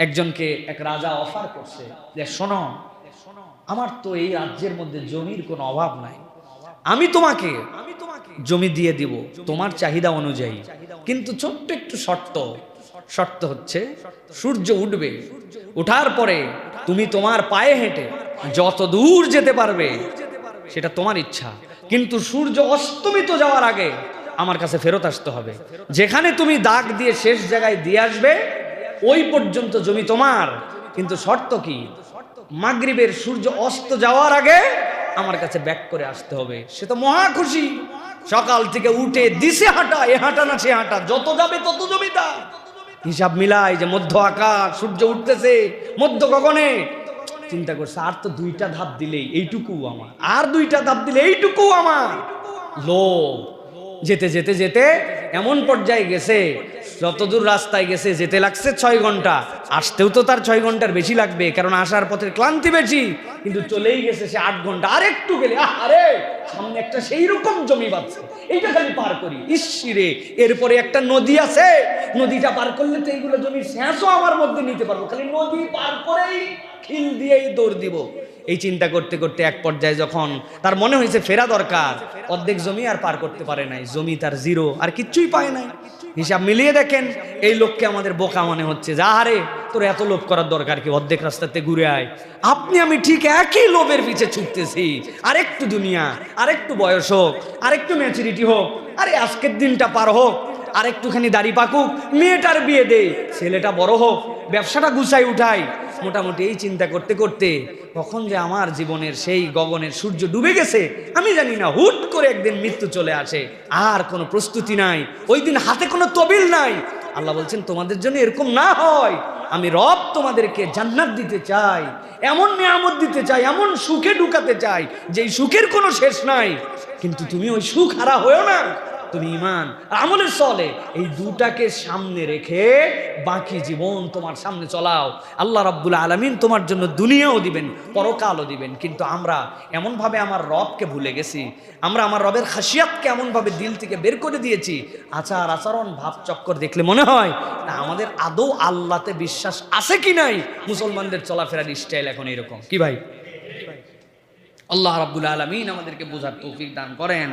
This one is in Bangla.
একজনকে এক রাজা অফার করছে যে শোনো, আমার তো এই রাজ্যের মধ্যে জমির কোনো অভাব নাই, আমি তোমাকে জমি দিয়ে দিব তোমার চাহিদা অনুযায়ী, কিন্তু ছোট্ট একটু শর্ত হচ্ছে সূর্য উঠবে, ওঠার পরে তুমি তোমার পায়ে হেঁটে যত দূর যেতে পারবে সেটা তোমার ইচ্ছা, কিন্তু সূর্য অস্তমিত যাওয়ার আগে আমার কাছে ফেরত আসতে হবে। যেখানে তুমি দাগ দিয়ে শেষ জায়গায় দিয়ে আসবে ওই পর্যন্ত জমি তোমার, কিন্তু শর্ত কি? মাগরিবের সূর্য অস্ত যাওয়ার আগে আমার কাছে ব্যাক করে আসতে হবে। সে তো মহা খুশি, সকাল থেকে উঠে দিশে হাঁটা, এ হাঁটা না সে হাঁটা, যত যাবে তত জমি তার। হিসাব মিলাই যে মধ্য আকাশ, সূর্য উঠতেছে মধ্য গগনে, চিন্তা করছে আর তো 2টা ধাপ দিলেই এইটুকু আমার, আর 2টা ধাপ দিলে এইটুকু আমার। লোভ যেতে যেতে যেতে এমন পর্যায়ে গেছে, যতদূর রাস্তায় গেছে যেতে লাগছে 6 ঘন্টা, আসতেও তো তার 6 ঘন্টার বেশি লাগবে, কারণ আসার পথের ক্লান্তি বেশি, কিন্তু চলেই গেছে সে 8 ঘন্টা। আর একটু গেলে আরে সামনে একটা সেই রকম জমি পাচ্ছে, এইটা খালি পার করি, ইসিরে এরপরে একটা নদী আছে, নদীটা পার করলে তো এইগুলো জমির শেষও আমার মধ্যে নিতে পারবো, খালি নদী পার করেই খিল দিয়েই দৌড় দিব। এই চিন্তা করতে করতে এক পর্যায়ে যখন তার মনে হয়েছে ফেরা দরকার, অর্ধেক জমি আর পার করতে পারে নাই, জমি তার 0, আর কিচ্ছুই পায় নাই। হিসাব মিলিয়ে দেখেন এই লোককে আমাদের বোকা মনে হচ্ছে, যা আরে তোর এত লোভ করার দরকার কি, অর্ধেক রাস্তাতে ঘুরে আয়। আপনি আমি ঠিক একই লোভের পিছে ছুটতেছি, আরেকটু দুনিয়া, আরেকটু বয়স হোক, আরেকটু ম্যাচুরিটি হোক, আরে আজকের দিনটা পার হোক, আরেকটুখানি দাড়ি পাকুক, মেয়েটার বিয়ে দে, ছেলেটা বড় হোক, ব্যবসাটা গুছাই উঠাই, মোটামুটি এই চিন্তা করতে করতে কখন যে আমার জীবনের সেই গগনের সূর্য ডুবে গেছে আমি জানি না। হুট করে একদিন মৃত্যু চলে আসে, আর কোনো প্রস্তুতি নাই, ওই দিন হাতে কোনো তবিল নাই। আল্লাহ বলছেন তোমাদের জন্য এরকম না হয়, আমি রব তোমাদেরকে জান্নাত দিতে চাই, এমন নিয়ামত দিতে চাই, এমন সুখে ঢুকাতে চাই যেই সুখের কোনো শেষ নাই, কিন্তু তুমি ওই সুখ হারা হয়েও না, তুমি ঈমান আর আমলের চলে এই দুটাকে সামনে রেখে বাকি জীবন তোমার সামনে চলাও। আল্লাহ রাব্বুল আলামিন তোমার জন্য দুনিয়াও দিবেন, পরকালও দিবেন। কিন্তু আমরা এমনভাবে আমার রবকে ভুলে গেছি, আমরা আমার রবের খাসিয়াতকে এমনভাবে দিল থেকে বের করে দিয়েছি, আচার আচরণ ভাব চক্কর দেখলে মনে হয় না আমাদের আদৌ আল্লাহতে বিশ্বাস আছে কি নাই। মুসলমানদের চলাফেরার স্টাইল এখন এরকম কি ভাই? আল্লাহ রাব্বুল আলামিন আমাদেরকে বোঝার তৌফিক দান করেন।